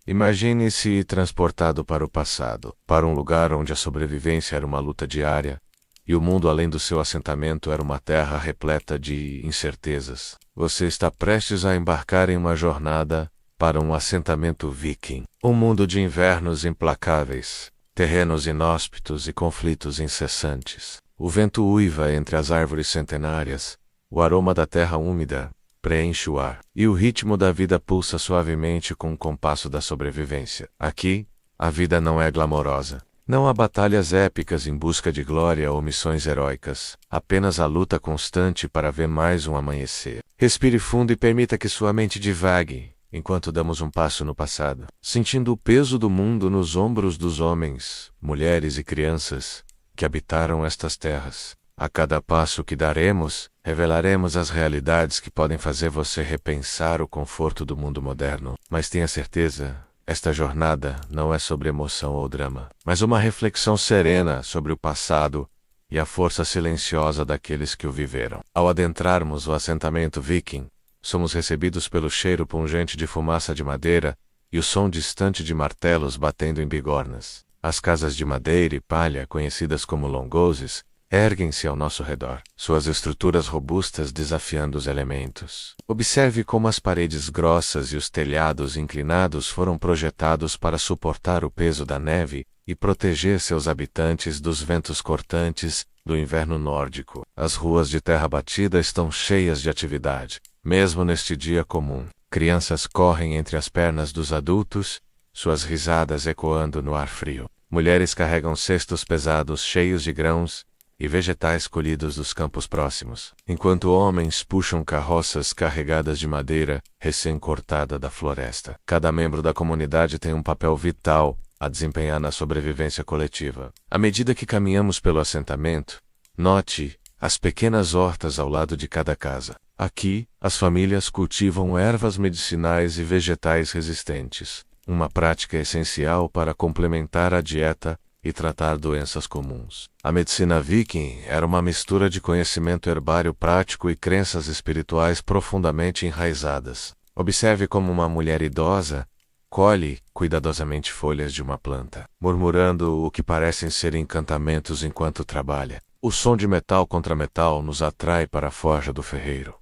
Imagine-se transportado para o passado, para um lugar onde a sobrevivência era uma luta diária, e o mundo além do seu assentamento era uma terra repleta de incertezas. Você está prestes a embarcar em uma jornada para um assentamento viking. Um mundo de invernos implacáveis, terrenos inóspitos e conflitos incessantes. O vento uiva entre as árvores centenárias, o aroma da terra úmida preenche o ar, e o ritmo da vida pulsa suavemente com o compasso da sobrevivência. Aqui, a vida não é glamourosa. Não há batalhas épicas em busca de glória ou missões heróicas, apenas a luta constante para ver mais um amanhecer. Respire fundo e permita que sua mente divague, enquanto damos um passo no passado, sentindo o peso do mundo nos ombros dos homens, mulheres e crianças que habitaram estas terras. A cada passo que daremos, revelaremos as realidades que podem fazer você repensar o conforto do mundo moderno. Mas tenha certeza, esta jornada não é sobre emoção ou drama, mas uma reflexão serena sobre o passado e a força silenciosa daqueles que o viveram. Ao adentrarmos o assentamento viking, somos recebidos pelo cheiro pungente de fumaça de madeira e o som distante de martelos batendo em bigornas. As casas de madeira e palha, conhecidas como longoses, erguem-se ao nosso redor, suas estruturas robustas desafiando os elementos. Observe como as paredes grossas e os telhados inclinados foram projetados para suportar o peso da neve e proteger seus habitantes dos ventos cortantes do inverno nórdico. As ruas de terra batida estão cheias de atividade, mesmo neste dia comum. Crianças correm entre as pernas dos adultos, suas risadas ecoando no ar frio. Mulheres carregam cestos pesados cheios de grãos e vegetais colhidos dos campos próximos, enquanto homens puxam carroças carregadas de madeira recém-cortada da floresta. Cada membro da comunidade tem um papel vital a desempenhar na sobrevivência coletiva. À medida que caminhamos pelo assentamento, note as pequenas hortas ao lado de cada casa. Aqui, as famílias cultivam ervas medicinais e vegetais resistentes, uma prática essencial para complementar a dieta e tratar doenças comuns. A medicina viking era uma mistura de conhecimento herbário prático e crenças espirituais profundamente enraizadas. Observe como uma mulher idosa colhe cuidadosamente folhas de uma planta, murmurando o que parecem ser encantamentos enquanto trabalha. O som de metal contra metal nos atrai para a forja do ferreiro.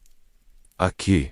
Aqui,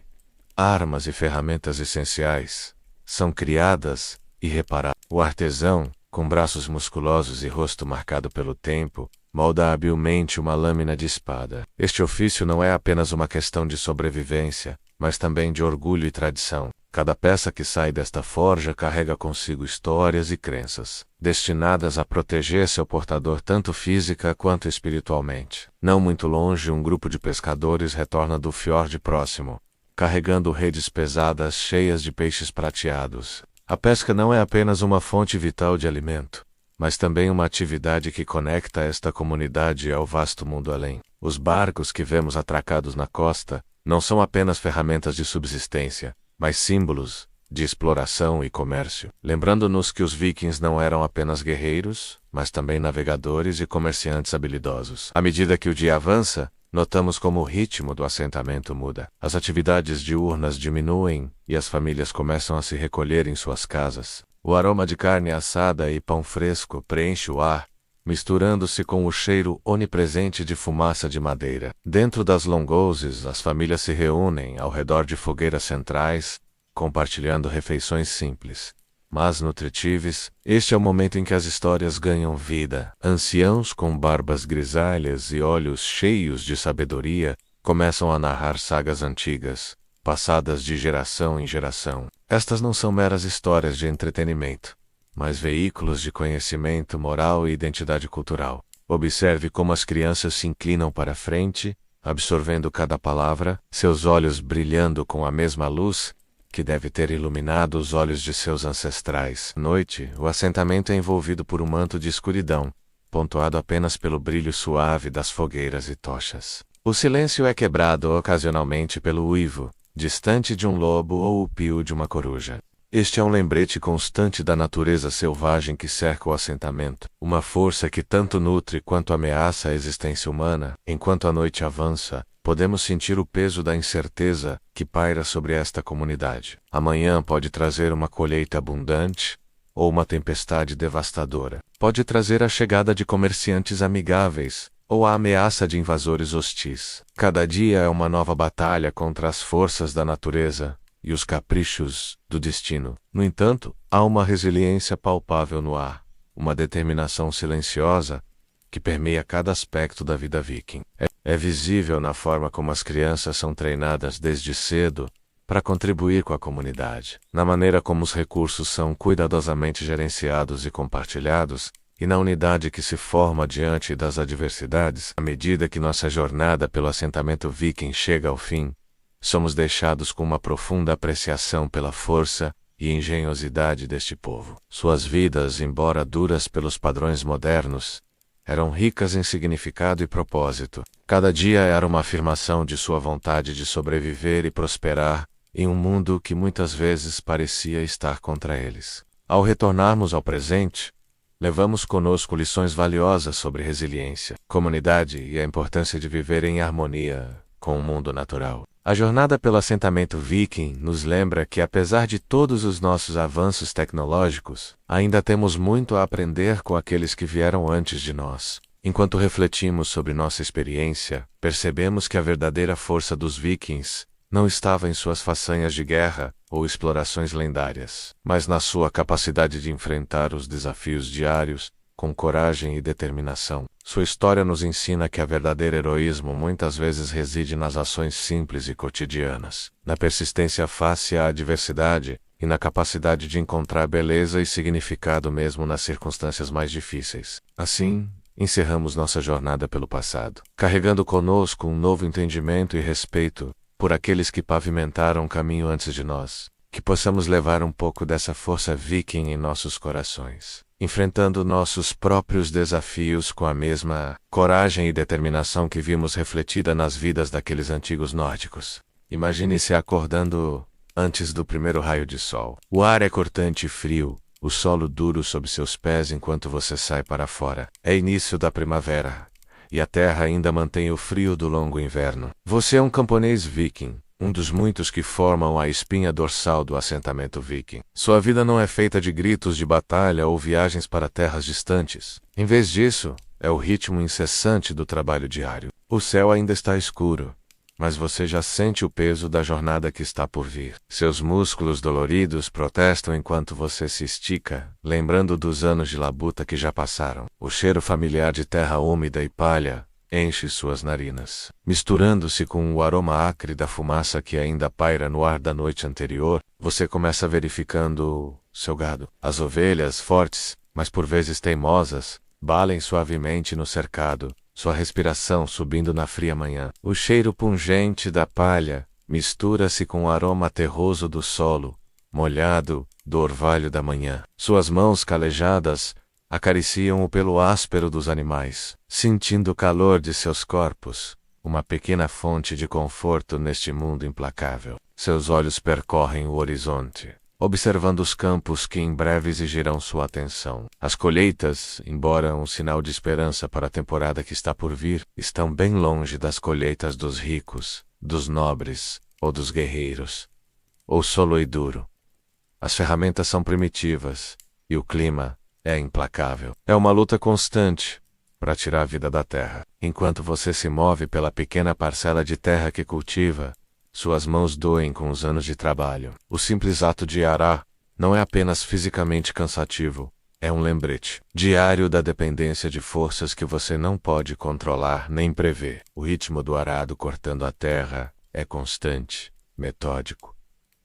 armas e ferramentas essenciais são criadas e reparadas. O artesão, com braços musculosos e rosto marcado pelo tempo, molda habilmente uma lâmina de espada. Este ofício não é apenas uma questão de sobrevivência, mas também de orgulho e tradição. Cada peça que sai desta forja carrega consigo histórias e crenças, destinadas a proteger seu portador tanto física quanto espiritualmente. Não muito longe, um grupo de pescadores retorna do fiord próximo, carregando redes pesadas cheias de peixes prateados. A pesca não é apenas uma fonte vital de alimento, mas também uma atividade que conecta esta comunidade ao vasto mundo além. Os barcos que vemos atracados na costa não são apenas ferramentas de subsistência, mas símbolos de exploração e comércio, lembrando-nos que os vikings não eram apenas guerreiros, mas também navegadores e comerciantes habilidosos. À medida que o dia avança, notamos como o ritmo do assentamento muda. As atividades diurnas diminuem e as famílias começam a se recolher em suas casas. O aroma de carne assada e pão fresco preenche o ar, misturando-se com o cheiro onipresente de fumaça de madeira. Dentro das longoses, as famílias se reúnem ao redor de fogueiras centrais, compartilhando refeições simples, mas nutritivas. Este é o momento em que as histórias ganham vida. Anciãos com barbas grisalhas e olhos cheios de sabedoria começam a narrar sagas antigas, passadas de geração em geração. Estas não são meras histórias de entretenimento, mas veículos de conhecimento moral e identidade cultural. Observe como as crianças se inclinam para a frente, absorvendo cada palavra, seus olhos brilhando com a mesma luz que deve ter iluminado os olhos de seus ancestrais. À noite, o assentamento é envolvido por um manto de escuridão, pontuado apenas pelo brilho suave das fogueiras e tochas. O silêncio é quebrado ocasionalmente pelo uivo, distante de um lobo ou o pio de uma coruja. Este é um lembrete constante da natureza selvagem que cerca o assentamento, uma força que tanto nutre quanto ameaça a existência humana. Enquanto a noite avança, Podemos sentir o peso da incerteza que paira sobre esta comunidade. Amanhã pode trazer uma colheita abundante ou uma tempestade devastadora. Pode trazer a chegada de comerciantes amigáveis ou a ameaça de invasores hostis. Cada dia é uma nova batalha contra as forças da natureza e os caprichos do destino. No entanto, há uma resiliência palpável no ar, uma determinação silenciosa que permeia cada aspecto da vida viking. É visível na forma como as crianças são treinadas desde cedo para contribuir com a comunidade, na maneira como os recursos são cuidadosamente gerenciados e compartilhados, e na unidade que se forma diante das adversidades. À medida que nossa jornada pelo assentamento viking chega ao fim, somos deixados com uma profunda apreciação pela força e engenhosidade deste povo. Suas vidas, embora duras pelos padrões modernos, eram ricas em significado e propósito. Cada dia era uma afirmação de sua vontade de sobreviver e prosperar em um mundo que muitas vezes parecia estar contra eles. Ao retornarmos ao presente, levamos conosco lições valiosas sobre resiliência, comunidade e a importância de viver em harmonia com o mundo natural. A jornada pelo assentamento viking nos lembra que, apesar de todos os nossos avanços tecnológicos, ainda temos muito a aprender com aqueles que vieram antes de nós. Enquanto refletimos sobre nossa experiência, percebemos que a verdadeira força dos vikings não estava em suas façanhas de guerra ou explorações lendárias, mas na sua capacidade de enfrentar os desafios diários com coragem e determinação. Sua história nos ensina que o verdadeiro heroísmo muitas vezes reside nas ações simples e cotidianas, na persistência face à adversidade e na capacidade de encontrar beleza e significado mesmo nas circunstâncias mais difíceis. Assim, encerramos nossa jornada pelo passado, carregando conosco um novo entendimento e respeito por aqueles que pavimentaram o caminho antes de nós. Que possamos levar um pouco dessa força viking em nossos corações, enfrentando nossos próprios desafios com a mesma coragem e determinação que vimos refletida nas vidas daqueles antigos nórdicos. Imagine-se acordando antes do primeiro raio de sol. O ar é cortante e frio, o solo duro sob seus pés enquanto você sai para fora. É início da primavera, e a terra ainda mantém o frio do longo inverno. Você é um camponês viking, um dos muitos que formam a espinha dorsal do assentamento viking. Sua vida não é feita de gritos de batalha ou viagens para terras distantes. Em vez disso, é o ritmo incessante do trabalho diário. O céu ainda está escuro, mas você já sente o peso da jornada que está por vir. Seus músculos doloridos protestam enquanto você se estica, lembrando dos anos de labuta que já passaram. O cheiro familiar de terra úmida e palha enche suas narinas. Misturando-se com o aroma acre da fumaça que ainda paira no ar da noite anterior, você começa verificando seu gado. As ovelhas, fortes, mas por vezes teimosas, balem suavemente no cercado, sua respiração subindo na fria manhã. O cheiro pungente da palha mistura-se com o aroma terroso do solo, molhado, do orvalho da manhã. Suas mãos calejadas acariciam o pelo áspero dos animais, sentindo o calor de seus corpos, uma pequena fonte de conforto neste mundo implacável. Seus olhos percorrem o horizonte, observando os campos que em breve exigirão sua atenção. As colheitas, embora um sinal de esperança para a temporada que está por vir, estão bem longe das colheitas dos ricos, dos nobres ou dos guerreiros. O solo é duro. As ferramentas são primitivas, e o clima é implacável. É uma luta constante para tirar a vida da terra. Enquanto você se move pela pequena parcela de terra que cultiva, suas mãos doem com os anos de trabalho. O simples ato de arar não é apenas fisicamente cansativo, é um lembrete diário da dependência de forças que você não pode controlar nem prever. O ritmo do arado cortando a terra é constante, metódico,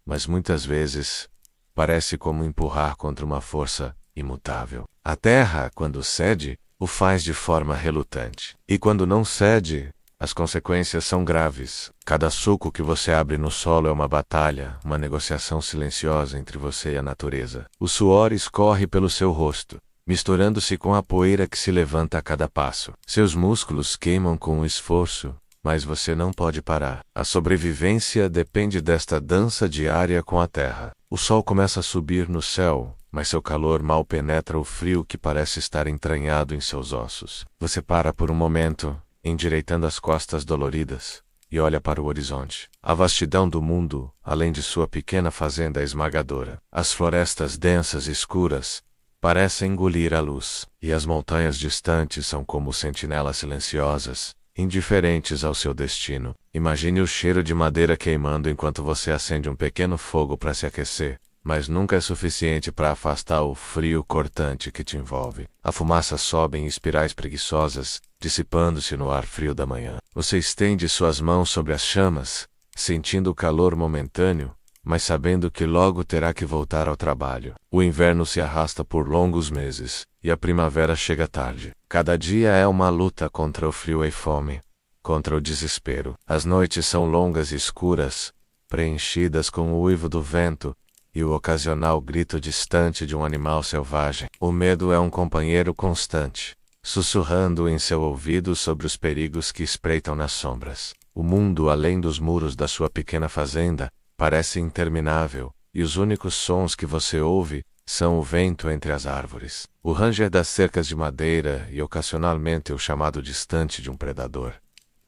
mas muitas vezes parece como empurrar contra uma força imutável. A terra, quando cede, o faz de forma relutante. E quando não cede, as consequências são graves. Cada sulco que você abre no solo é uma batalha, uma negociação silenciosa entre você e a natureza. O suor escorre pelo seu rosto, misturando-se com a poeira que se levanta a cada passo. Seus músculos queimam com o esforço, mas você não pode parar. A sobrevivência depende desta dança diária com a terra. O sol começa a subir no céu, mas seu calor mal penetra o frio que parece estar entranhado em seus ossos. Você para por um momento, endireitando as costas doloridas, e olha para o horizonte. A vastidão do mundo, além de sua pequena fazenda, é esmagadora. As florestas densas e escuras parecem engolir a luz, e as montanhas distantes são como sentinelas silenciosas, indiferentes ao seu destino. Imagine o cheiro de madeira queimando enquanto você acende um pequeno fogo para se aquecer, mas nunca é suficiente para afastar o frio cortante que te envolve. A fumaça sobe em espirais preguiçosas, dissipando-se no ar frio da manhã. Você estende suas mãos sobre as chamas, sentindo o calor momentâneo, mas sabendo que logo terá que voltar ao trabalho. O inverno se arrasta por longos meses, e a primavera chega tarde. Cada dia é uma luta contra o frio e fome, contra o desespero. As noites são longas e escuras, preenchidas com o uivo do vento e o ocasional grito distante de um animal selvagem. O medo é um companheiro constante, sussurrando em seu ouvido sobre os perigos que espreitam nas sombras. O mundo além dos muros da sua pequena fazenda parece interminável, e os únicos sons que você ouve são o vento entre as árvores, o ranger das cercas de madeira e ocasionalmente o chamado distante de um predador.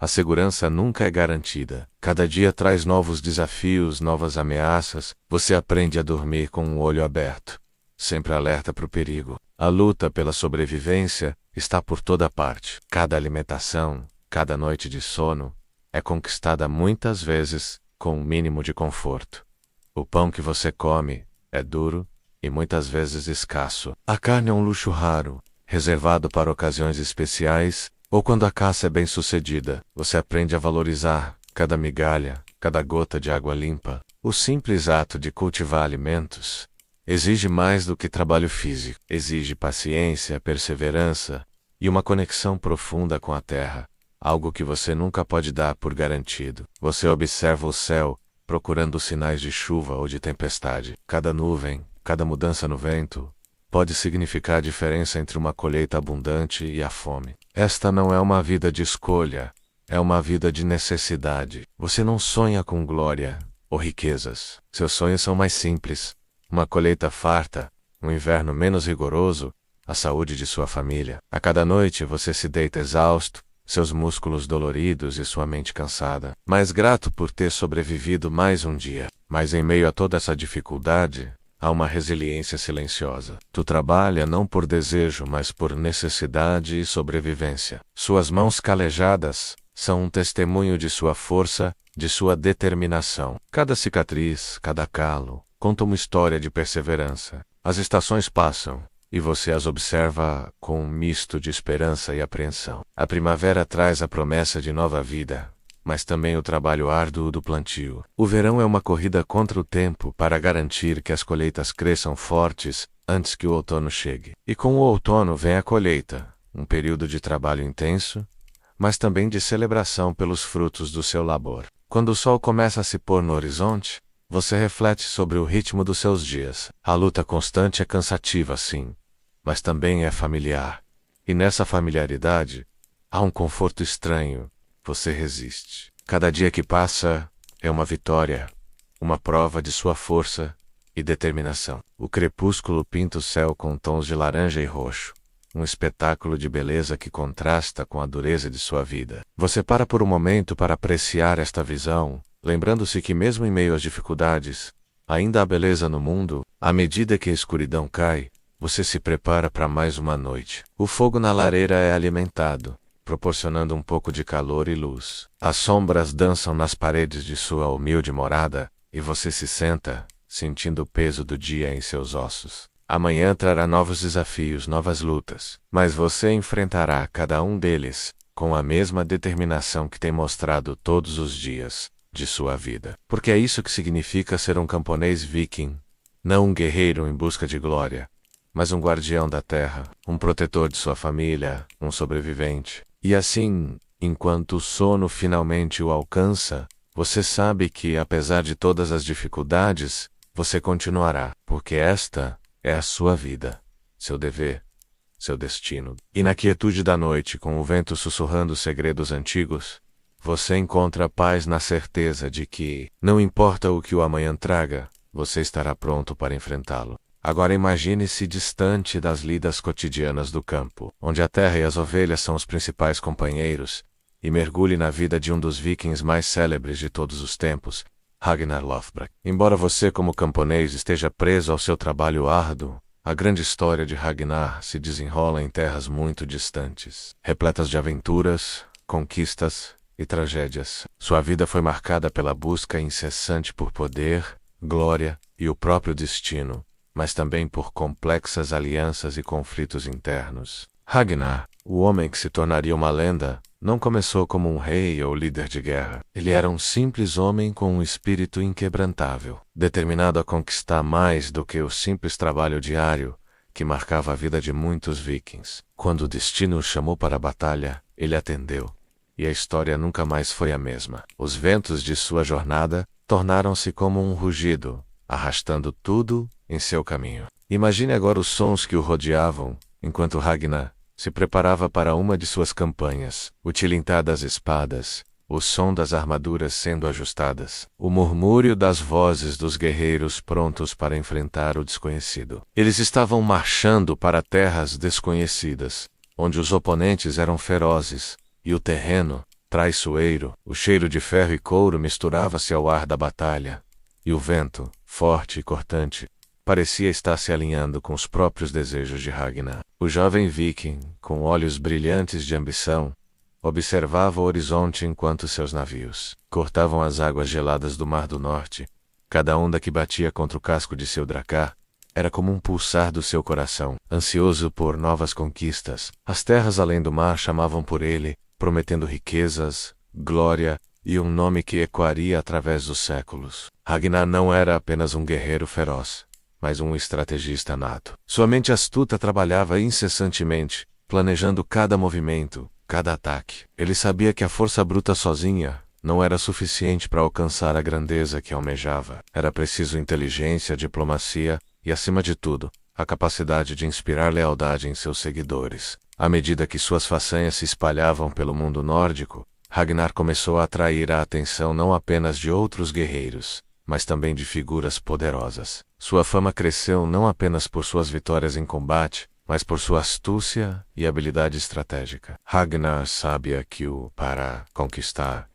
A segurança nunca é garantida. Cada dia traz novos desafios, novas ameaças. Você aprende a dormir com um olho aberto, sempre alerta para o perigo. A luta pela sobrevivência está por toda parte. Cada alimentação, cada noite de sono é conquistada muitas vezes com um mínimo de conforto. O pão que você come é duro e muitas vezes escasso. A carne é um luxo raro, reservado para ocasiões especiais ou quando a caça é bem-sucedida. Você aprende a valorizar cada migalha, cada gota de água limpa. O simples ato de cultivar alimentos exige mais do que trabalho físico. Exige paciência, perseverança e uma conexão profunda com a terra. Algo que você nunca pode dar por garantido. Você observa o céu, procurando sinais de chuva ou de tempestade. Cada nuvem, cada mudança no vento, pode significar a diferença entre uma colheita abundante e a fome. Esta não é uma vida de escolha, é uma vida de necessidade. Você não sonha com glória ou riquezas. Seus sonhos são mais simples. Uma colheita farta, um inverno menos rigoroso, a saúde de sua família. A cada noite você se deita exausto, seus músculos doloridos e sua mente cansada, mas grato por ter sobrevivido mais um dia. Mas em meio a toda essa dificuldade, há uma resiliência silenciosa. Tu trabalha não por desejo, mas por necessidade e sobrevivência. Suas mãos calejadas são um testemunho de sua força, de sua determinação. Cada cicatriz, cada calo, conta uma história de perseverança. As estações passam, e você as observa com um misto de esperança e apreensão. A primavera traz a promessa de nova vida, mas também o trabalho árduo do plantio. O verão é uma corrida contra o tempo para garantir que as colheitas cresçam fortes antes que o outono chegue. E com o outono vem a colheita, um período de trabalho intenso, mas também de celebração pelos frutos do seu labor. Quando o sol começa a se pôr no horizonte, você reflete sobre o ritmo dos seus dias. A luta constante é cansativa, sim, mas também é familiar. E nessa familiaridade, há um conforto estranho. Você resiste. Cada dia que passa é uma vitória, uma prova de sua força e determinação. O crepúsculo pinta o céu com tons de laranja e roxo, um espetáculo de beleza que contrasta com a dureza de sua vida. Você para por um momento para apreciar esta visão, lembrando-se que mesmo em meio às dificuldades, ainda há beleza no mundo. À medida que a escuridão cai, você se prepara para mais uma noite. O fogo na lareira é alimentado, proporcionando um pouco de calor e luz. As sombras dançam nas paredes de sua humilde morada, e você se senta, sentindo o peso do dia em seus ossos. Amanhã trará novos desafios, novas lutas, mas você enfrentará cada um deles com a mesma determinação que tem mostrado todos os dias de sua vida. Porque é isso que significa ser um camponês viking, não um guerreiro em busca de glória, mas um guardião da terra, um protetor de sua família, um sobrevivente. E assim, enquanto o sono finalmente o alcança, você sabe que, apesar de todas as dificuldades, você continuará, porque esta é a sua vida, seu dever, seu destino. E na quietude da noite, com o vento sussurrando segredos antigos, você encontra paz na certeza de que, não importa o que o amanhã traga, você estará pronto para enfrentá-lo. Agora imagine-se distante das lidas cotidianas do campo, onde a terra e as ovelhas são os principais companheiros, e mergulhe na vida de um dos vikings mais célebres de todos os tempos, Ragnar Lothbrok. Embora você, como camponês, esteja preso ao seu trabalho árduo, a grande história de Ragnar se desenrola em terras muito distantes, repletas de aventuras, conquistas e tragédias. Sua vida foi marcada pela busca incessante por poder, glória e o próprio destino, mas também por complexas alianças e conflitos internos. Ragnar, o homem que se tornaria uma lenda, não começou como um rei ou líder de guerra. Ele era um simples homem com um espírito inquebrantável, determinado a conquistar mais do que o simples trabalho diário que marcava a vida de muitos vikings. Quando o destino o chamou para a batalha, ele atendeu, e a história nunca mais foi a mesma. Os ventos de sua jornada tornaram-se como um rugido, arrastando tudo em seu caminho. Imagine agora os sons que o rodeavam, enquanto Ragnar se preparava para uma de suas campanhas: o tilintar das espadas, o som das armaduras sendo ajustadas, o murmúrio das vozes dos guerreiros prontos para enfrentar o desconhecido. Eles estavam marchando para terras desconhecidas, onde os oponentes eram ferozes, e o terreno, traiçoeiro. O cheiro de ferro e couro misturava-se ao ar da batalha, e o vento, forte e cortante, parecia estar se alinhando com os próprios desejos de Ragnar. O jovem viking, com olhos brilhantes de ambição, observava o horizonte enquanto seus navios cortavam as águas geladas do Mar do Norte. Cada onda que batia contra o casco de seu dracar era como um pulsar do seu coração, ansioso por novas conquistas. As terras além do mar chamavam por ele, prometendo riquezas, glória e um nome que ecoaria através dos séculos. Ragnar não era apenas um guerreiro feroz, mas um estrategista nato. Sua mente astuta trabalhava incessantemente, planejando cada movimento, cada ataque. Ele sabia que a força bruta sozinha não era suficiente para alcançar a grandeza que almejava. Era preciso inteligência, diplomacia e, acima de tudo, a capacidade de inspirar lealdade em seus seguidores. À medida que suas façanhas se espalhavam pelo mundo nórdico, Ragnar começou a atrair a atenção não apenas de outros guerreiros, mas também de figuras poderosas. Sua fama cresceu não apenas por suas vitórias em combate, mas por sua astúcia e habilidade estratégica. Ragnar sabia que para conquistar,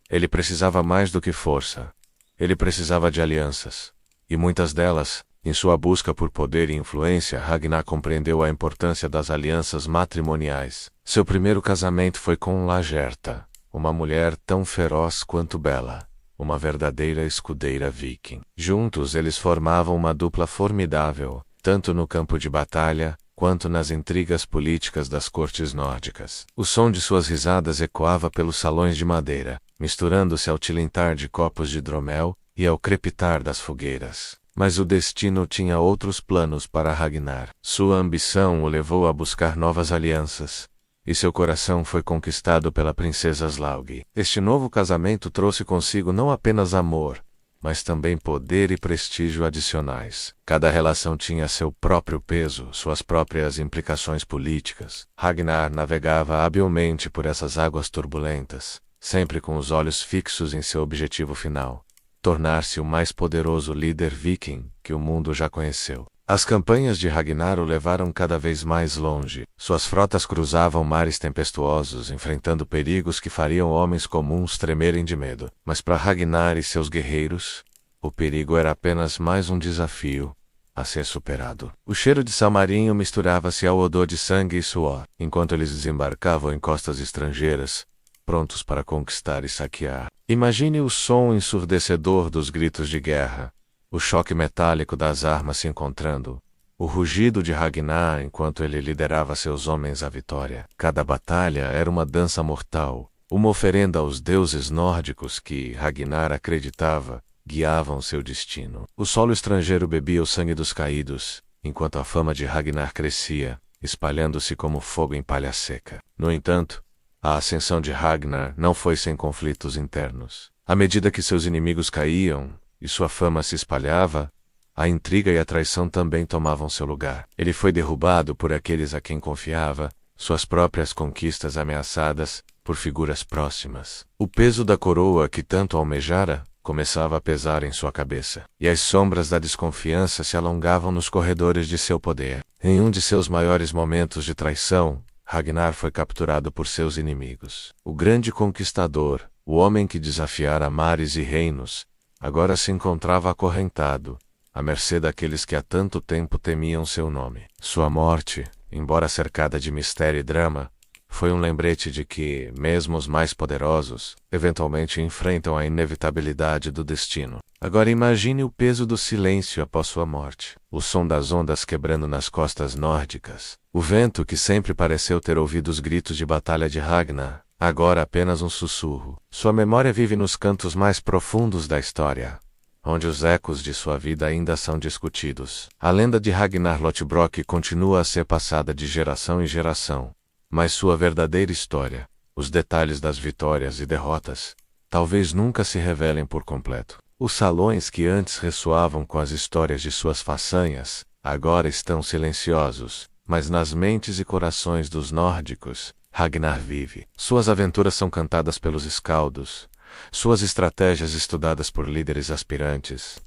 ele precisava mais do que força. Ele precisava de alianças. E muitas delas, em sua busca por poder e influência, Ragnar compreendeu a importância das alianças matrimoniais. Seu primeiro casamento foi com Lagertha, uma mulher tão feroz quanto bela, uma verdadeira escudeira viking. Juntos eles formavam uma dupla formidável, tanto no campo de batalha, quanto nas intrigas políticas das cortes nórdicas. O som de suas risadas ecoava pelos salões de madeira, misturando-se ao tilintar de copos de hidromel e ao crepitar das fogueiras. Mas o destino tinha outros planos para Ragnar. Sua ambição o levou a buscar novas alianças, e seu coração foi conquistado pela princesa Slaug. Este novo casamento trouxe consigo não apenas amor, mas também poder e prestígio adicionais. Cada relação tinha seu próprio peso, suas próprias implicações políticas. Ragnar navegava habilmente por essas águas turbulentas, sempre com os olhos fixos em seu objetivo final: tornar-se o mais poderoso líder viking que o mundo já conheceu. As campanhas de Ragnar o levaram cada vez mais longe. Suas frotas cruzavam mares tempestuosos, enfrentando perigos que fariam homens comuns tremerem de medo. Mas para Ragnar e seus guerreiros, o perigo era apenas mais um desafio a ser superado. O cheiro de sal marinho misturava-se ao odor de sangue e suor, enquanto eles desembarcavam em costas estrangeiras, prontos para conquistar e saquear. Imagine o som ensurdecedor dos gritos de guerra, o choque metálico das armas se encontrando, o rugido de Ragnar enquanto ele liderava seus homens à vitória. Cada batalha era uma dança mortal, uma oferenda aos deuses nórdicos que, Ragnar acreditava, guiavam seu destino. O solo estrangeiro bebia o sangue dos caídos, enquanto a fama de Ragnar crescia, espalhando-se como fogo em palha seca. No entanto, a ascensão de Ragnar não foi sem conflitos internos. À medida que seus inimigos caíam e sua fama se espalhava, a intriga e a traição também tomavam seu lugar. Ele foi derrubado por aqueles a quem confiava, suas próprias conquistas ameaçadas por figuras próximas. O peso da coroa que tanto almejara começava a pesar em sua cabeça, e as sombras da desconfiança se alongavam nos corredores de seu poder. Em um de seus maiores momentos de traição, Ragnar foi capturado por seus inimigos. O grande conquistador, o homem que desafiara mares e reinos, agora se encontrava acorrentado, à mercê daqueles que há tanto tempo temiam seu nome. Sua morte, embora cercada de mistério e drama, foi um lembrete de que, mesmo os mais poderosos, eventualmente enfrentam a inevitabilidade do destino. Agora imagine o peso do silêncio após sua morte. O som das ondas quebrando nas costas nórdicas. O vento que sempre pareceu ter ouvido os gritos de batalha de Ragnar, agora apenas um sussurro. Sua memória vive nos cantos mais profundos da história, onde os ecos de sua vida ainda são discutidos. A lenda de Ragnar Lothbrok continua a ser passada de geração em geração, mas sua verdadeira história, os detalhes das vitórias e derrotas, talvez nunca se revelem por completo. Os salões que antes ressoavam com as histórias de suas façanhas, agora estão silenciosos, mas nas mentes e corações dos nórdicos, Ragnar vive. Suas aventuras são cantadas pelos escaldos, suas estratégias estudadas por líderes aspirantes,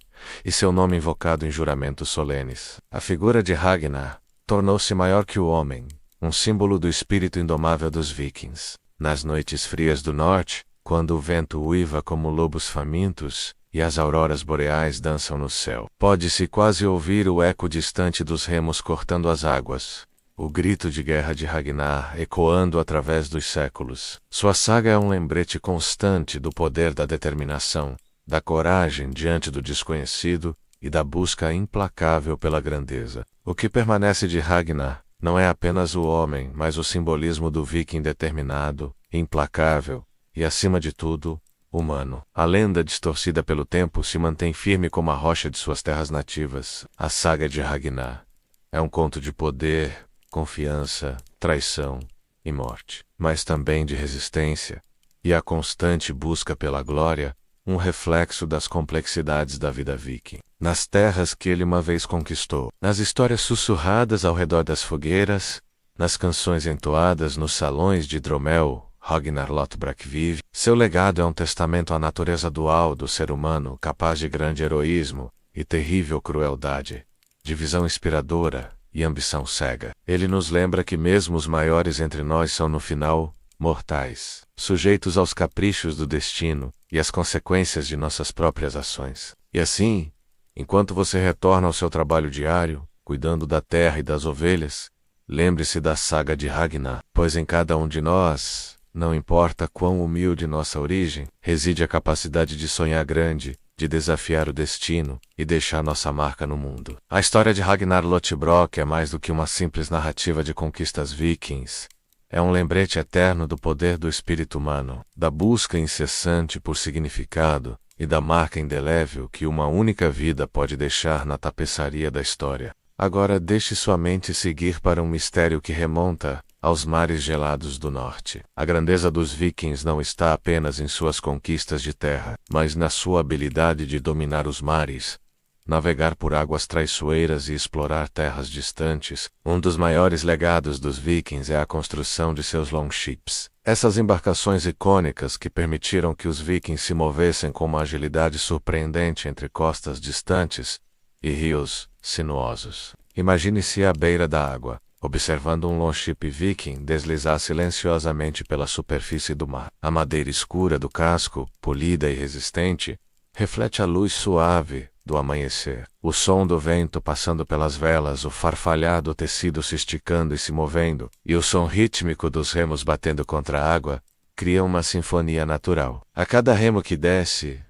e seu nome invocado em juramentos solenes. A figura de Ragnar tornou-se maior que o homem, um símbolo do espírito indomável dos vikings. Nas noites frias do norte, quando o vento uiva como lobos famintos, e as auroras boreais dançam no céu, pode-se quase ouvir o eco distante dos remos cortando as águas, o grito de guerra de Ragnar ecoando através dos séculos. Sua saga é um lembrete constante do poder da determinação, da coragem diante do desconhecido e da busca implacável pela grandeza. O que permanece de Ragnar não é apenas o homem, mas o simbolismo do viking determinado, implacável e, acima de tudo, humano. A lenda distorcida pelo tempo se mantém firme como a rocha de suas terras nativas. A saga de Ragnar é um conto de poder, confiança, traição e morte, mas também de resistência e a constante busca pela glória, um reflexo das complexidades da vida viking. Nas terras que ele uma vez conquistou, nas histórias sussurradas ao redor das fogueiras, nas canções entoadas nos salões de hidromel, Ragnar Lothbrok vive. Seu legado é um testamento à natureza dual do ser humano, capaz de grande heroísmo e terrível crueldade, de visão inspiradora e ambição cega. Ele nos lembra que mesmo os maiores entre nós são no final mortais, sujeitos aos caprichos do destino e às consequências de nossas próprias ações. E assim, enquanto você retorna ao seu trabalho diário, cuidando da terra e das ovelhas, lembre-se da saga de Ragnar, pois em cada um de nós, não importa quão humilde nossa origem, reside a capacidade de sonhar grande, de desafiar o destino e deixar nossa marca no mundo. A história de Ragnar Lothbrok é mais do que uma simples narrativa de conquistas vikings. É um lembrete eterno do poder do espírito humano, da busca incessante por significado e da marca indelével que uma única vida pode deixar na tapeçaria da história. Agora deixe sua mente seguir para um mistério que remonta aos mares gelados do norte. A grandeza dos vikings não está apenas em suas conquistas de terra, mas na sua habilidade de dominar os mares, navegar por águas traiçoeiras e explorar terras distantes. Um dos maiores legados dos vikings é a construção de seus longships. Essas embarcações icônicas que permitiram que os vikings se movessem com uma agilidade surpreendente entre costas distantes e rios sinuosos. Imagine-se à beira da água, observando um longship viking deslizar silenciosamente pela superfície do mar. A madeira escura do casco, polida e resistente, reflete a luz suave do amanhecer. O som do vento passando pelas velas, o farfalhar do tecido se esticando e se movendo, e o som rítmico dos remos batendo contra a água, criam uma sinfonia natural. A cada remo que desce,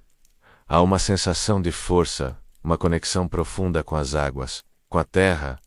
há uma sensação de força, uma conexão profunda com as águas, com a terra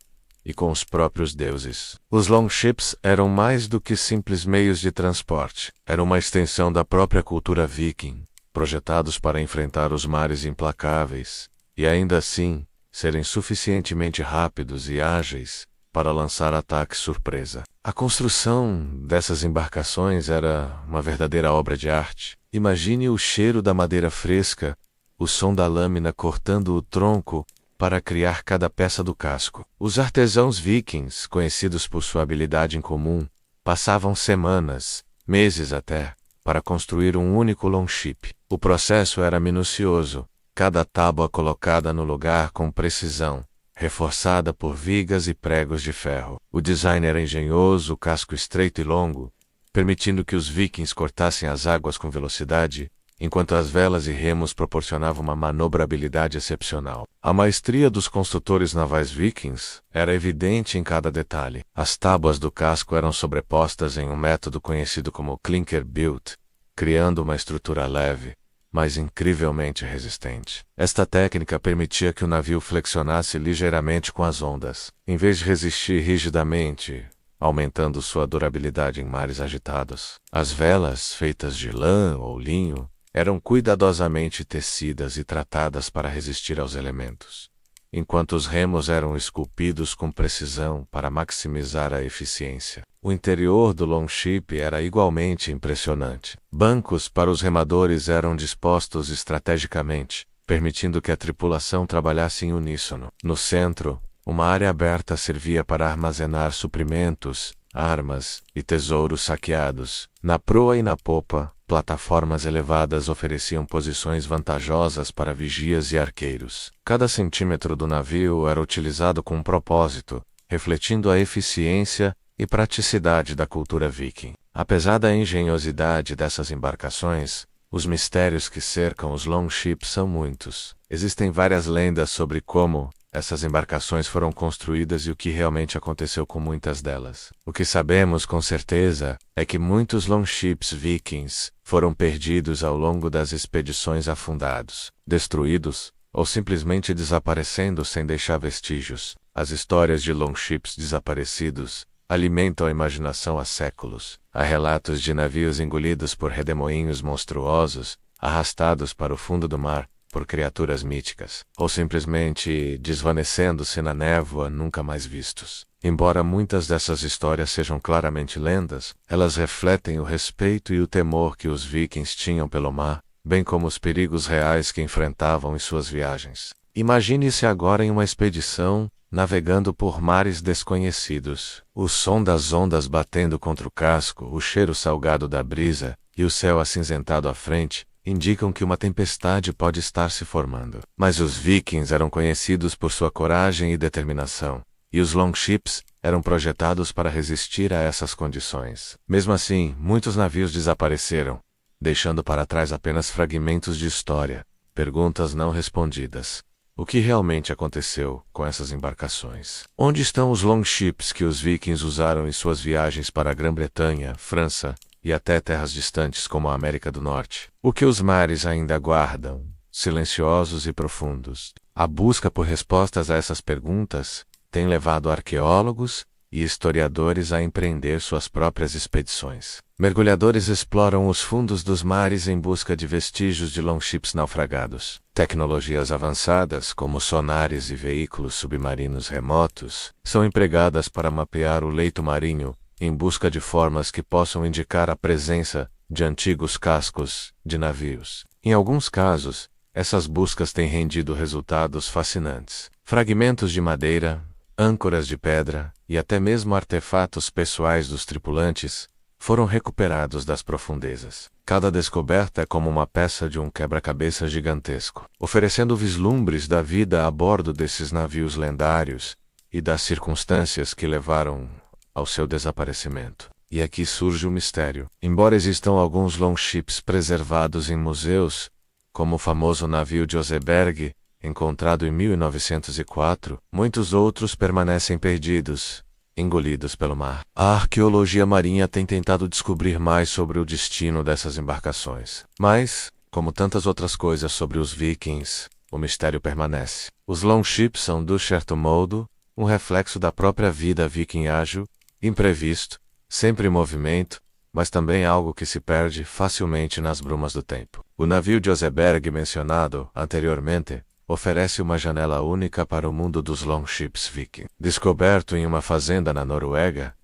e com os próprios deuses. Os longships eram mais do que simples meios de transporte. Eram uma extensão da própria cultura viking, projetados para enfrentar os mares implacáveis, e ainda assim, serem suficientemente rápidos e ágeis para lançar ataques surpresa. A construção dessas embarcações era uma verdadeira obra de arte. Imagine o cheiro da madeira fresca, o som da lâmina cortando o tronco para criar cada peça do casco. Os artesãos vikings, conhecidos por sua habilidade incomum, passavam semanas, meses até, para construir um único longship. O processo era minucioso, cada tábua colocada no lugar com precisão, reforçada por vigas e pregos de ferro. O design era engenhoso, o casco estreito e longo, permitindo que os vikings cortassem as águas com velocidade, enquanto as velas e remos proporcionavam uma manobrabilidade excepcional. A maestria dos construtores navais vikings era evidente em cada detalhe. As tábuas do casco eram sobrepostas em um método conhecido como clinker built, criando uma estrutura leve, mas incrivelmente resistente. Esta técnica permitia que o navio flexionasse ligeiramente com as ondas, em vez de resistir rigidamente, aumentando sua durabilidade em mares agitados. As velas, feitas de lã ou linho, eram cuidadosamente tecidas e tratadas para resistir aos elementos, enquanto os remos eram esculpidos com precisão para maximizar a eficiência. O interior do Longship era igualmente impressionante. Bancos para os remadores eram dispostos estrategicamente, permitindo que a tripulação trabalhasse em uníssono. No centro, uma área aberta servia para armazenar suprimentos, armas e tesouros saqueados. Na proa e na popa, plataformas elevadas ofereciam posições vantajosas para vigias e arqueiros. Cada centímetro do navio era utilizado com um propósito, refletindo a eficiência e praticidade da cultura viking. Apesar da engenhosidade dessas embarcações, os mistérios que cercam os longships são muitos. Existem várias lendas sobre como essas embarcações foram construídas e o que realmente aconteceu com muitas delas. O que sabemos com certeza é que muitos longships vikings foram perdidos ao longo das expedições afundados, destruídos ou simplesmente desaparecendo sem deixar vestígios. As histórias de longships desaparecidos alimentam a imaginação há séculos. Há relatos de navios engolidos por redemoinhos monstruosos, arrastados para o fundo do mar por criaturas míticas, ou simplesmente desvanecendo-se na névoa nunca mais vistos. Embora muitas dessas histórias sejam claramente lendas, elas refletem o respeito e o temor que os vikings tinham pelo mar, bem como os perigos reais que enfrentavam em suas viagens. Imagine-se agora em uma expedição, navegando por mares desconhecidos. O som das ondas batendo contra o casco, o cheiro salgado da brisa e o céu acinzentado à frente indicam que uma tempestade pode estar se formando. Mas os vikings eram conhecidos por sua coragem e determinação, e os longships eram projetados para resistir a essas condições. Mesmo assim, muitos navios desapareceram, deixando para trás apenas fragmentos de história, perguntas não respondidas. O que realmente aconteceu com essas embarcações? Onde estão os longships que os vikings usaram em suas viagens para a Grã-Bretanha, França e até terras distantes como a América do Norte? O que os mares ainda guardam, silenciosos e profundos? A busca por respostas a essas perguntas tem levado arqueólogos e historiadores a empreender suas próprias expedições. Mergulhadores exploram os fundos dos mares em busca de vestígios de longships naufragados. Tecnologias avançadas, como sonares e veículos submarinos remotos, são empregadas para mapear o leito marinho em busca de formas que possam indicar a presença de antigos cascos de navios. Em alguns casos, essas buscas têm rendido resultados fascinantes. Fragmentos de madeira, âncoras de pedra e até mesmo artefatos pessoais dos tripulantes foram recuperados das profundezas. Cada descoberta é como uma peça de um quebra-cabeça gigantesco, oferecendo vislumbres da vida a bordo desses navios lendários e das circunstâncias que levaram ao seu desaparecimento. E aqui surge o mistério. Embora existam alguns longships preservados em museus, como o famoso navio de Oseberg, encontrado em 1904, muitos outros permanecem perdidos, engolidos pelo mar. A arqueologia marinha tem tentado descobrir mais sobre o destino dessas embarcações. Mas, como tantas outras coisas sobre os vikings, o mistério permanece. Os longships são, de certo modo, um reflexo da própria vida viking ágil, imprevisto, sempre em movimento, mas também algo que se perde facilmente nas brumas do tempo. O navio de Oseberg mencionado anteriormente oferece uma janela única para o mundo dos longships viking. Descoberto em uma fazenda na Noruega,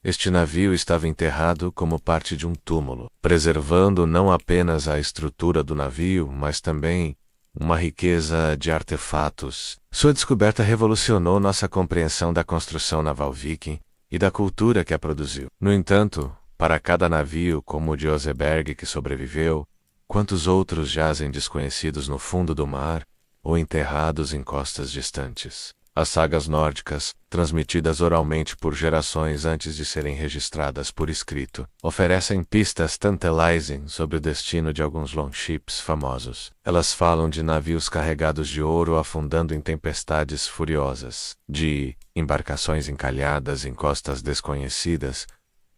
este navio estava enterrado como parte de um túmulo, preservando não apenas a estrutura do navio, mas também uma riqueza de artefatos. Sua descoberta revolucionou nossa compreensão da construção naval viking e da cultura que a produziu. No entanto, para cada navio como o de Oseberg que sobreviveu, quantos outros jazem desconhecidos no fundo do mar ou enterrados em costas distantes? As sagas nórdicas, transmitidas oralmente por gerações antes de serem registradas por escrito, oferecem pistas tantalizing sobre o destino de alguns longships famosos. Elas falam de navios carregados de ouro afundando em tempestades furiosas, de embarcações encalhadas em costas desconhecidas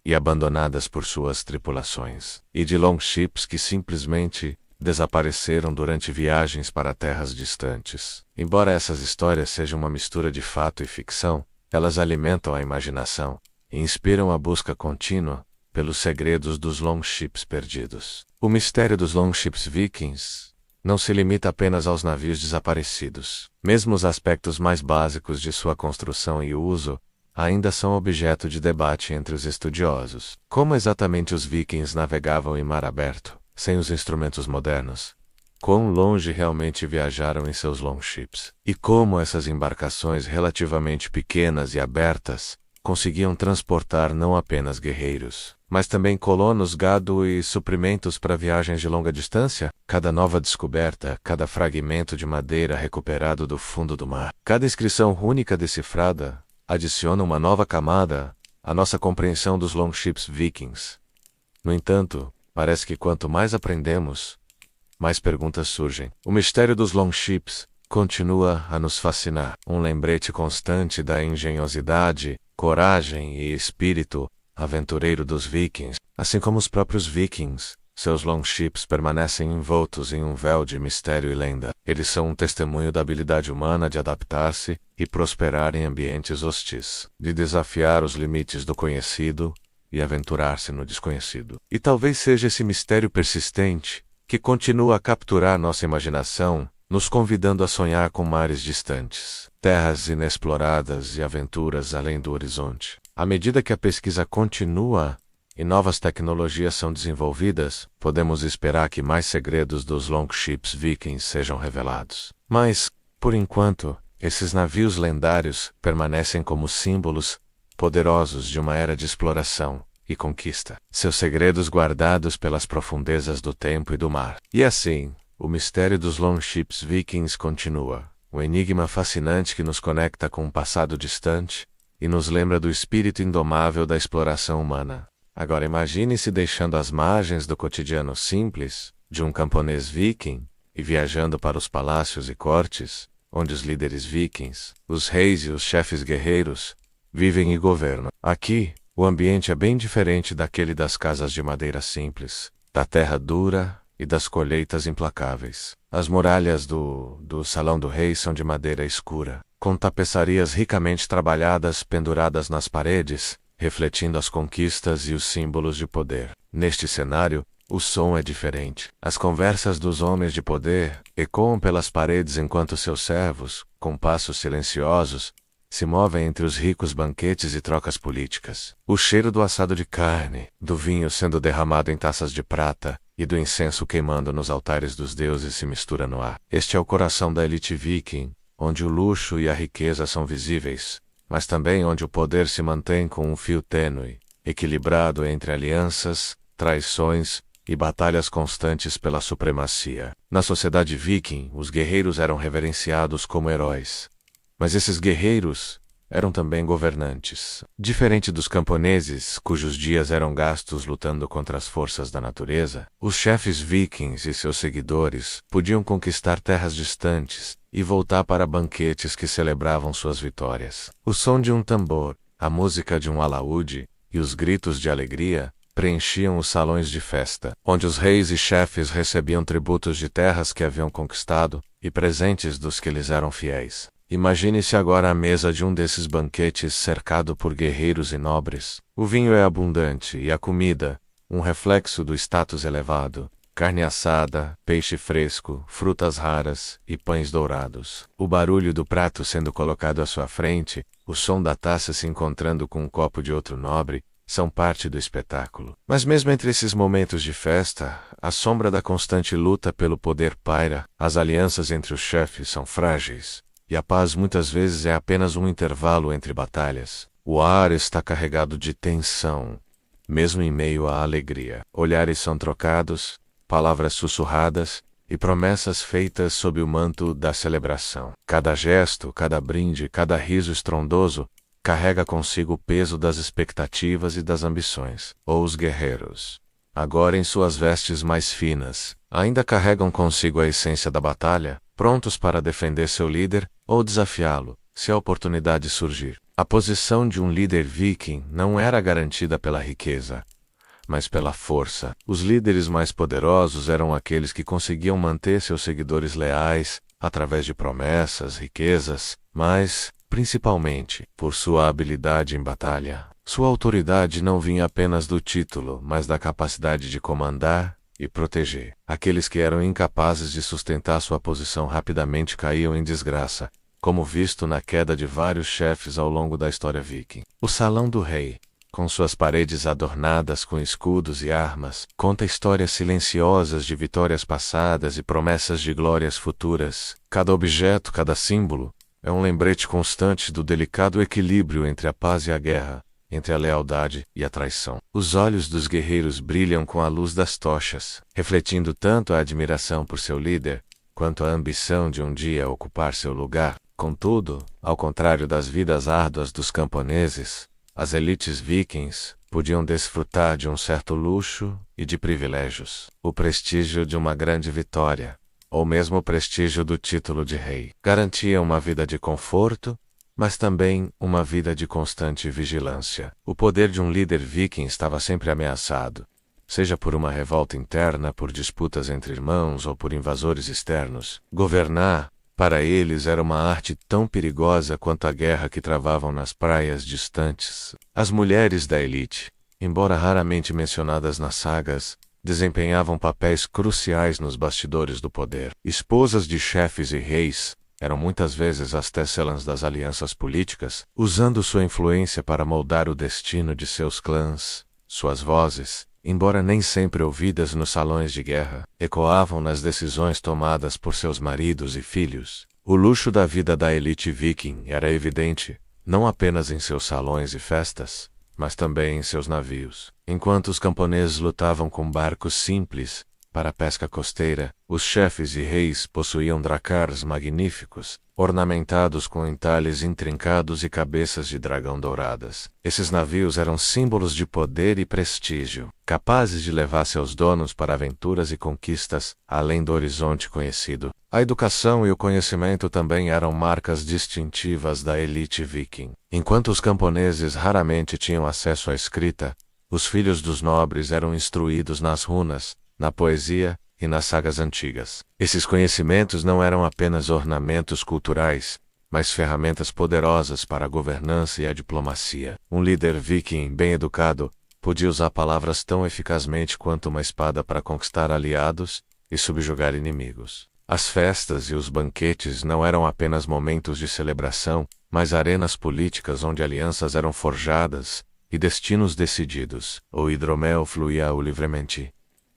e abandonadas por suas tripulações, e de longships que simplesmente desapareceram durante viagens para terras distantes. Embora essas histórias sejam uma mistura de fato e ficção, elas alimentam a imaginação e inspiram a busca contínua pelos segredos dos longships perdidos. O mistério dos longships vikings não se limita apenas aos navios desaparecidos. Mesmo os aspectos mais básicos de sua construção e uso ainda são objeto de debate entre os estudiosos. Como exatamente os vikings navegavam em mar aberto, sem os instrumentos modernos? Quão longe realmente viajaram em seus longships? E como essas embarcações relativamente pequenas e abertas conseguiam transportar não apenas guerreiros, mas também colonos, gado e suprimentos para viagens de longa distância? Cada nova descoberta, cada fragmento de madeira recuperado do fundo do mar, cada inscrição rúnica decifrada adiciona uma nova camada à nossa compreensão dos longships vikings. No entanto, parece que quanto mais aprendemos, mais perguntas surgem. O mistério dos longships continua a nos fascinar. Um lembrete constante da engenhosidade, coragem e espírito aventureiro dos vikings. Assim como os próprios vikings, seus longships permanecem envoltos em um véu de mistério e lenda. Eles são um testemunho da habilidade humana de adaptar-se e prosperar em ambientes hostis, de desafiar os limites do conhecido e aventurar-se no desconhecido. E talvez seja esse mistério persistente que continua a capturar nossa imaginação, nos convidando a sonhar com mares distantes, terras inexploradas e aventuras além do horizonte. À medida que a pesquisa continua e novas tecnologias são desenvolvidas, podemos esperar que mais segredos dos longships vikings sejam revelados. Mas, por enquanto, esses navios lendários permanecem como símbolos poderosos de uma era de exploração e conquista, seus segredos guardados pelas profundezas do tempo e do mar. E assim, o mistério dos longships vikings continua, um enigma fascinante que nos conecta com um passado distante e nos lembra do espírito indomável da exploração humana. Agora imagine-se deixando as margens do cotidiano simples de um camponês viking e viajando para os palácios e cortes, onde os líderes vikings, os reis e os chefes guerreiros, vivem e governam. Aqui, o ambiente é bem diferente daquele das casas de madeira simples, da terra dura e das colheitas implacáveis. As muralhas do Salão do Rei são de madeira escura, com tapeçarias ricamente trabalhadas penduradas nas paredes, refletindo as conquistas e os símbolos de poder. Neste cenário, o som é diferente. As conversas dos homens de poder ecoam pelas paredes enquanto seus servos, com passos silenciosos, se movem entre os ricos banquetes e trocas políticas. O cheiro do assado de carne, do vinho sendo derramado em taças de prata e do incenso queimando nos altares dos deuses se mistura no ar. Este é o coração da elite viking, onde o luxo e a riqueza são visíveis, mas também onde o poder se mantém com um fio tênue, equilibrado entre alianças, traições e batalhas constantes pela supremacia. Na sociedade viking, os guerreiros eram reverenciados como heróis. Mas esses guerreiros eram também governantes. Diferente dos camponeses, cujos dias eram gastos lutando contra as forças da natureza, os chefes vikings e seus seguidores podiam conquistar terras distantes e voltar para banquetes que celebravam suas vitórias. O som de um tambor, a música de um alaúde e os gritos de alegria preenchiam os salões de festa, onde os reis e chefes recebiam tributos de terras que haviam conquistado e presentes dos que lhes eram fiéis. Imagine-se agora à mesa de um desses banquetes cercado por guerreiros e nobres. O vinho é abundante e a comida, um reflexo do status elevado. Carne assada, peixe fresco, frutas raras e pães dourados. O barulho do prato sendo colocado à sua frente, o som da taça se encontrando com um copo de outro nobre, são parte do espetáculo. Mas mesmo entre esses momentos de festa, a sombra da constante luta pelo poder paira, as alianças entre os chefes são frágeis. E a paz muitas vezes é apenas um intervalo entre batalhas. O ar está carregado de tensão, mesmo em meio à alegria. Olhares são trocados, palavras sussurradas, e promessas feitas sob o manto da celebração. Cada gesto, cada brinde, cada riso estrondoso carrega consigo o peso das expectativas e das ambições. Ou os guerreiros, agora em suas vestes mais finas, ainda carregam consigo a essência da batalha, prontos para defender seu líder ou desafiá-lo, se a oportunidade surgir. A posição de um líder viking não era garantida pela riqueza, mas pela força. Os líderes mais poderosos eram aqueles que conseguiam manter seus seguidores leais através de promessas, riquezas, mas, principalmente, por sua habilidade em batalha. Sua autoridade não vinha apenas do título, mas da capacidade de comandar e proteger. Aqueles que eram incapazes de sustentar sua posição rapidamente caíam em desgraça, como visto na queda de vários chefes ao longo da história viking. O Salão do Rei, com suas paredes adornadas com escudos e armas, conta histórias silenciosas de vitórias passadas e promessas de glórias futuras. Cada objeto, cada símbolo, é um lembrete constante do delicado equilíbrio entre a paz e a guerra, entre a lealdade e a traição. Os olhos dos guerreiros brilham com a luz das tochas, refletindo tanto a admiração por seu líder, quanto a ambição de um dia ocupar seu lugar. Contudo, ao contrário das vidas árduas dos camponeses, as elites vikings podiam desfrutar de um certo luxo e de privilégios. O prestígio de uma grande vitória, ou mesmo o prestígio do título de rei, garantia uma vida de conforto, mas também uma vida de constante vigilância. O poder de um líder viking estava sempre ameaçado, seja por uma revolta interna, por disputas entre irmãos ou por invasores externos. Governar, para eles, era uma arte tão perigosa quanto a guerra que travavam nas praias distantes. As mulheres da elite, embora raramente mencionadas nas sagas, desempenhavam papéis cruciais nos bastidores do poder. Esposas de chefes e reis, eram muitas vezes as tecelãs das alianças políticas, usando sua influência para moldar o destino de seus clãs. Suas vozes, embora nem sempre ouvidas nos salões de guerra, ecoavam nas decisões tomadas por seus maridos e filhos. O luxo da vida da elite viking era evidente, não apenas em seus salões e festas, mas também em seus navios. Enquanto os camponeses lutavam com barcos simples para a pesca costeira, os chefes e reis possuíam dracars magníficos, ornamentados com entalhes intrincados e cabeças de dragão douradas. Esses navios eram símbolos de poder e prestígio, capazes de levar seus donos para aventuras e conquistas além do horizonte conhecido. A educação e o conhecimento também eram marcas distintivas da elite viking. Enquanto os camponeses raramente tinham acesso à escrita, os filhos dos nobres eram instruídos nas runas, na poesia e nas sagas antigas. Esses conhecimentos não eram apenas ornamentos culturais, mas ferramentas poderosas para a governança e a diplomacia. Um líder viking bem educado podia usar palavras tão eficazmente quanto uma espada para conquistar aliados e subjugar inimigos. As festas e os banquetes não eram apenas momentos de celebração, mas arenas políticas onde alianças eram forjadas e destinos decididos. O hidromel fluía livremente,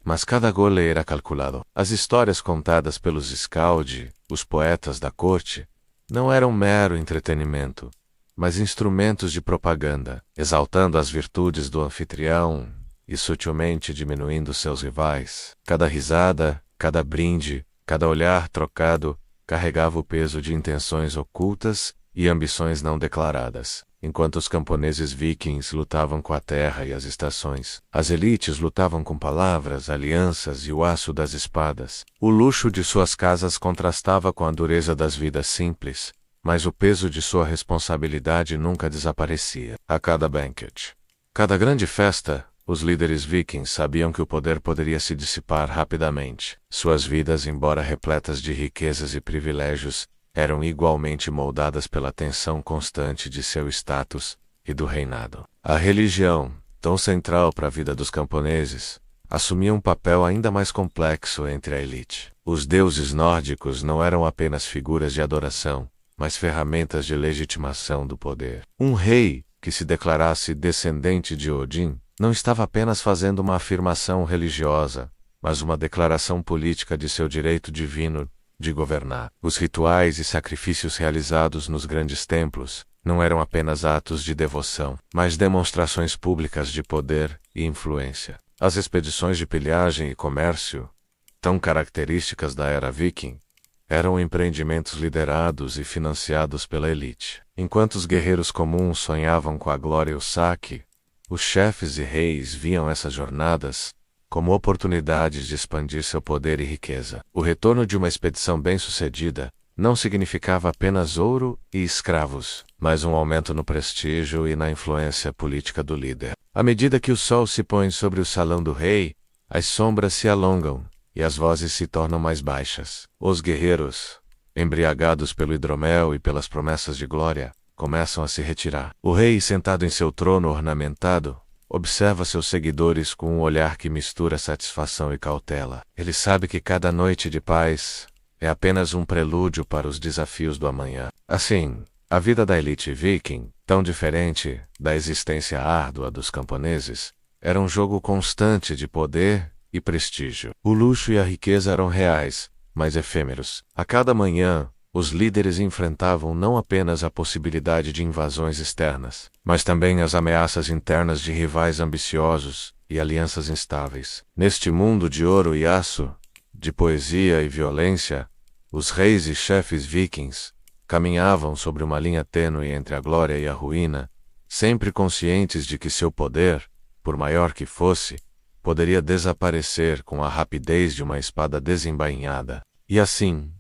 mas cada gole era calculado. As histórias contadas pelos Scaldi, os poetas da corte, não eram mero entretenimento, mas instrumentos de propaganda, exaltando as virtudes do anfitrião e sutilmente diminuindo seus rivais. Cada risada, cada brinde, cada olhar trocado carregava o peso de intenções ocultas e ambições não declaradas. Enquanto os camponeses vikings lutavam com a terra e as estações, as elites lutavam com palavras, alianças e o aço das espadas. O luxo de suas casas contrastava com a dureza das vidas simples, mas o peso de sua responsabilidade nunca desaparecia. A cada banquete, cada grande festa, os líderes vikings sabiam que o poder poderia se dissipar rapidamente. Suas vidas, embora repletas de riquezas e privilégios, eram igualmente moldadas pela tensão constante de seu status e do reinado. A religião, tão central para a vida dos camponeses, assumia um papel ainda mais complexo entre a elite. Os deuses nórdicos não eram apenas figuras de adoração, mas ferramentas de legitimação do poder. Um rei, que se declarasse descendente de Odin, não estava apenas fazendo uma afirmação religiosa, mas uma declaração política de seu direito divino de governar. Os rituais e sacrifícios realizados nos grandes templos não eram apenas atos de devoção, mas demonstrações públicas de poder e influência. As expedições de pilhagem e comércio tão características da era viking, eram empreendimentos liderados e financiados pela elite. Enquanto os guerreiros comuns sonhavam com a glória e o saque, os chefes e reis viam essas jornadas como oportunidades de expandir seu poder e riqueza. O retorno de uma expedição bem-sucedida não significava apenas ouro e escravos, mas um aumento no prestígio e na influência política do líder. À medida que o sol se põe sobre o salão do rei, as sombras se alongam e as vozes se tornam mais baixas. Os guerreiros, embriagados pelo hidromel e pelas promessas de glória, começam a se retirar. O rei, sentado em seu trono ornamentado, observa seus seguidores com um olhar que mistura satisfação e cautela. Ele sabe que cada noite de paz é apenas um prelúdio para os desafios do amanhã. Assim, a vida da elite viking, tão diferente da existência árdua dos camponeses, era um jogo constante de poder e prestígio. O luxo e a riqueza eram reais, mas efêmeros. A cada manhã, os líderes enfrentavam não apenas a possibilidade de invasões externas, mas também as ameaças internas de rivais ambiciosos e alianças instáveis. Neste mundo de ouro e aço, de poesia e violência, os reis e chefes vikings caminhavam sobre uma linha tênue entre a glória e a ruína, sempre conscientes de que seu poder, por maior que fosse, poderia desaparecer com a rapidez de uma espada desembainhada. E assim,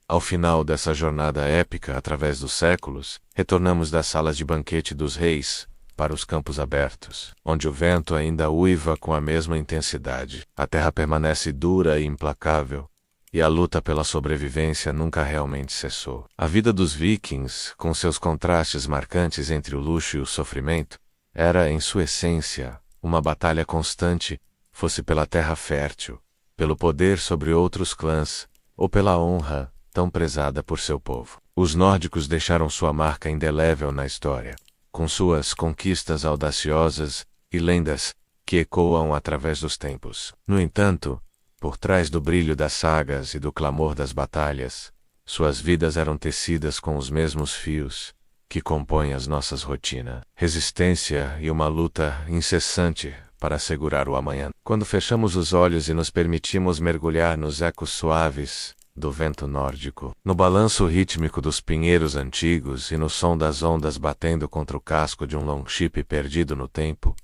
ao final dessa jornada épica através dos séculos, retornamos das salas de banquete dos reis para os campos abertos, onde o vento ainda uiva com a mesma intensidade. A terra permanece dura e implacável, e a luta pela sobrevivência nunca realmente cessou. A vida dos vikings, com seus contrastes marcantes entre o luxo e o sofrimento, era, em sua essência, uma batalha constante, fosse pela terra fértil, pelo poder sobre outros clãs, ou pela honra tão prezada por seu povo. Os nórdicos deixaram sua marca indelével na história, com suas conquistas audaciosas e lendas que ecoam através dos tempos. No entanto, por trás do brilho das sagas e do clamor das batalhas, suas vidas eram tecidas com os mesmos fios que compõem as nossas rotinas. Resistência e uma luta incessante para assegurar o amanhã. Quando fechamos os olhos e nos permitimos mergulhar nos ecos suaves do vento nórdico, no balanço rítmico dos pinheiros antigos e no som das ondas batendo contra o casco de um longship perdido no tempo,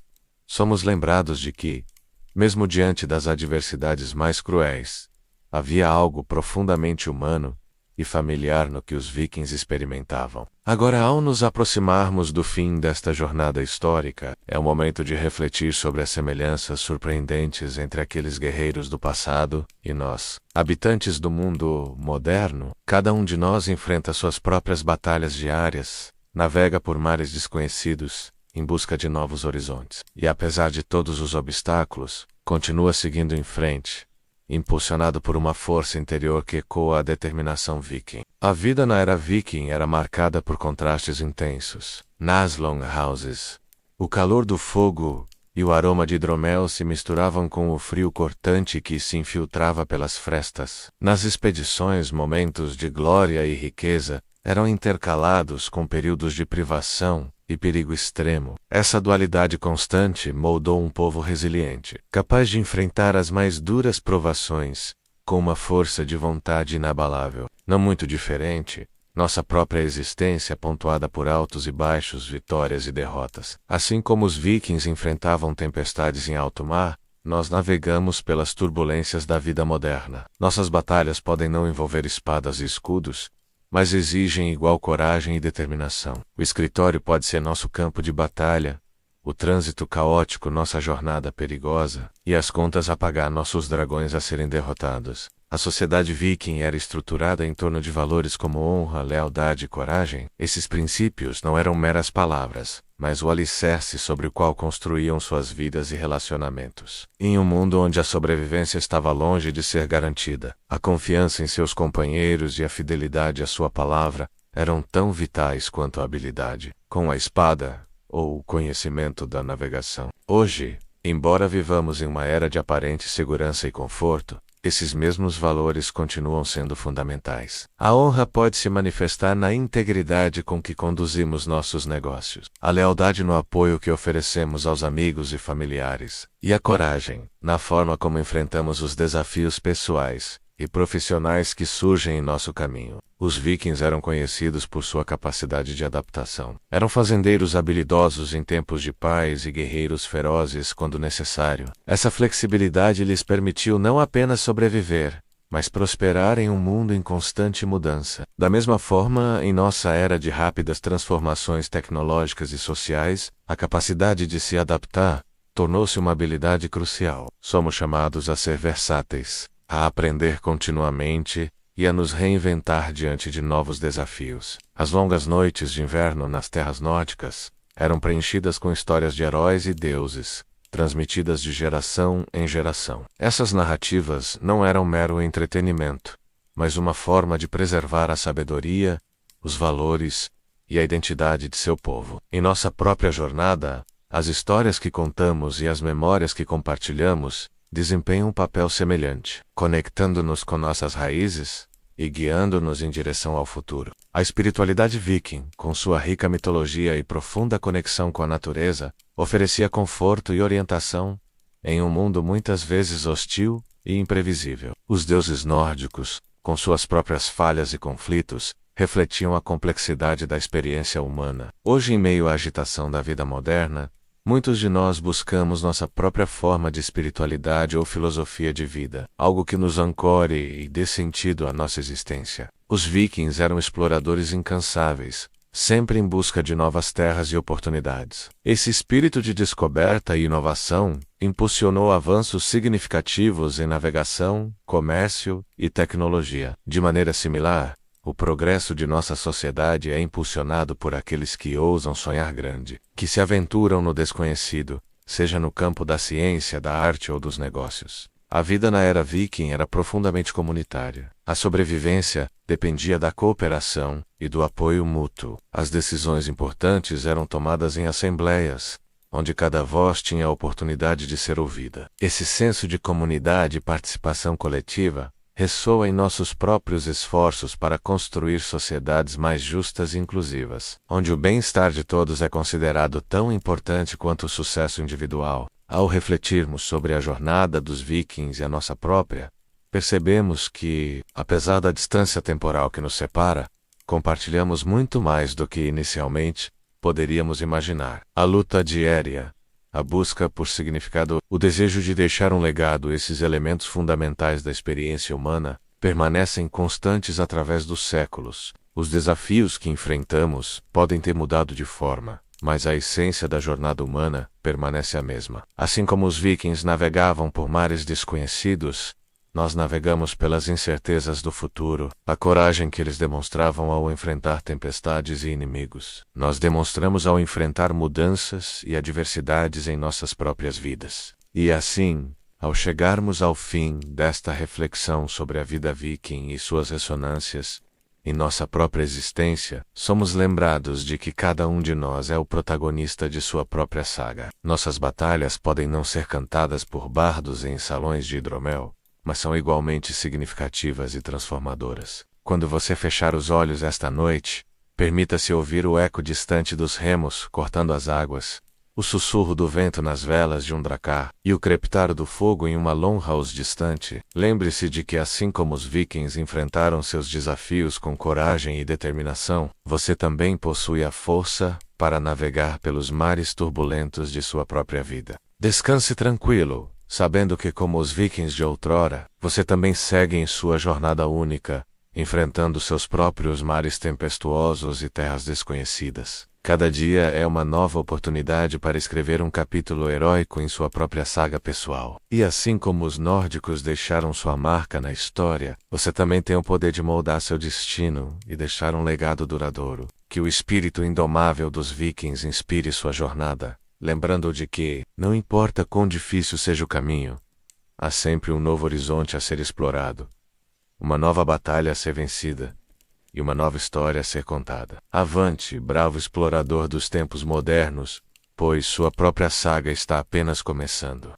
somos lembrados de que, mesmo diante das adversidades mais cruéis, havia algo profundamente humano e familiar no que os vikings experimentavam. Agora, ao nos aproximarmos do fim desta jornada histórica, é o momento de refletir sobre as semelhanças surpreendentes entre aqueles guerreiros do passado e nós, habitantes do mundo moderno. Cada um de nós enfrenta suas próprias batalhas diárias, navega por mares desconhecidos, em busca de novos horizontes. E apesar de todos os obstáculos, continua seguindo em frente, impulsionado por uma força interior que ecoa a determinação viking. A vida na era viking era marcada por contrastes intensos. Nas longhouses, o calor do fogo e o aroma de hidromel se misturavam com o frio cortante que se infiltrava pelas frestas. Nas expedições, momentos de glória e riqueza eram intercalados com períodos de privação e perigo extremo. Essa dualidade constante moldou um povo resiliente, capaz de enfrentar as mais duras provações, com uma força de vontade inabalável. Não muito diferente, nossa própria existência pontuada por altos e baixos, vitórias e derrotas. Assim como os vikings enfrentavam tempestades em alto mar, nós navegamos pelas turbulências da vida moderna. Nossas batalhas podem não envolver espadas e escudos, mas exigem igual coragem e determinação. O escritório pode ser nosso campo de batalha, o trânsito caótico nossa jornada perigosa, e as contas a pagar nossos dragões a serem derrotados. A sociedade viking era estruturada em torno de valores como honra, lealdade e coragem. Esses princípios não eram meras palavras, mas o alicerce sobre o qual construíam suas vidas e relacionamentos. Em um mundo onde a sobrevivência estava longe de ser garantida, a confiança em seus companheiros e a fidelidade à sua palavra eram tão vitais quanto a habilidade com a espada ou o conhecimento da navegação. Hoje, embora vivamos em uma era de aparente segurança e conforto, esses mesmos valores continuam sendo fundamentais. A honra pode se manifestar na integridade com que conduzimos nossos negócios, a lealdade no apoio que oferecemos aos amigos e familiares, e a coragem na forma como enfrentamos os desafios pessoais e profissionais que surgem em nosso caminho. Os vikings eram conhecidos por sua capacidade de adaptação. Eram fazendeiros habilidosos em tempos de paz e guerreiros ferozes quando necessário. Essa flexibilidade lhes permitiu não apenas sobreviver, mas prosperar em um mundo em constante mudança. Da mesma forma, em nossa era de rápidas transformações tecnológicas e sociais, a capacidade de se adaptar tornou-se uma habilidade crucial. Somos chamados a ser versáteis, a aprender continuamente e a nos reinventar diante de novos desafios. As longas noites de inverno nas terras nórdicas eram preenchidas com histórias de heróis e deuses, transmitidas de geração em geração. Essas narrativas não eram mero entretenimento, mas uma forma de preservar a sabedoria, os valores e a identidade de seu povo. Em nossa própria jornada, as histórias que contamos e as memórias que compartilhamos desempenham um papel semelhante, conectando-nos com nossas raízes e guiando-nos em direção ao futuro. A espiritualidade viking, com sua rica mitologia e profunda conexão com a natureza, oferecia conforto e orientação em um mundo muitas vezes hostil e imprevisível. Os deuses nórdicos, com suas próprias falhas e conflitos, refletiam a complexidade da experiência humana. Hoje, em meio à agitação da vida moderna, muitos de nós buscamos nossa própria forma de espiritualidade ou filosofia de vida, algo que nos ancore e dê sentido à nossa existência. Os vikings eram exploradores incansáveis, sempre em busca de novas terras e oportunidades. Esse espírito de descoberta e inovação impulsionou avanços significativos em navegação, comércio e tecnologia. De maneira similar, o progresso de nossa sociedade é impulsionado por aqueles que ousam sonhar grande, que se aventuram no desconhecido, seja no campo da ciência, da arte ou dos negócios. A vida na era viking era profundamente comunitária. A sobrevivência dependia da cooperação e do apoio mútuo. As decisões importantes eram tomadas em assembleias, onde cada voz tinha a oportunidade de ser ouvida. Esse senso de comunidade e participação coletiva ressoa em nossos próprios esforços para construir sociedades mais justas e inclusivas, onde o bem-estar de todos é considerado tão importante quanto o sucesso individual. Ao refletirmos sobre a jornada dos vikings e a nossa própria, percebemos que, apesar da distância temporal que nos separa, compartilhamos muito mais do que inicialmente poderíamos imaginar. A luta diária, a busca por significado, o desejo de deixar um legado, esses elementos fundamentais da experiência humana, permanecem constantes através dos séculos. Os desafios que enfrentamos podem ter mudado de forma, mas a essência da jornada humana permanece a mesma. Assim como os vikings navegavam por mares desconhecidos, nós navegamos pelas incertezas do futuro, a coragem que eles demonstravam ao enfrentar tempestades e inimigos. Nós demonstramos ao enfrentar mudanças e adversidades em nossas próprias vidas. E assim, ao chegarmos ao fim desta reflexão sobre a vida viking e suas ressonâncias, em nossa própria existência, somos lembrados de que cada um de nós é o protagonista de sua própria saga. Nossas batalhas podem não ser cantadas por bardos em salões de hidromel, mas são igualmente significativas e transformadoras. Quando você fechar os olhos esta noite, permita-se ouvir o eco distante dos remos cortando as águas, o sussurro do vento nas velas de um dracar e o crepitar do fogo em uma longhouse distante. Lembre-se de que, assim como os vikings enfrentaram seus desafios com coragem e determinação, você também possui a força para navegar pelos mares turbulentos de sua própria vida. Descanse tranquilo, sabendo que, como os vikings de outrora, você também segue em sua jornada única, enfrentando seus próprios mares tempestuosos e terras desconhecidas. Cada dia é uma nova oportunidade para escrever um capítulo heróico em sua própria saga pessoal. E assim como os nórdicos deixaram sua marca na história, você também tem o poder de moldar seu destino e deixar um legado duradouro. Que o espírito indomável dos vikings inspire sua jornada, lembrando de que, não importa quão difícil seja o caminho, há sempre um novo horizonte a ser explorado, uma nova batalha a ser vencida e uma nova história a ser contada. Avante, bravo explorador dos tempos modernos, pois sua própria saga está apenas começando.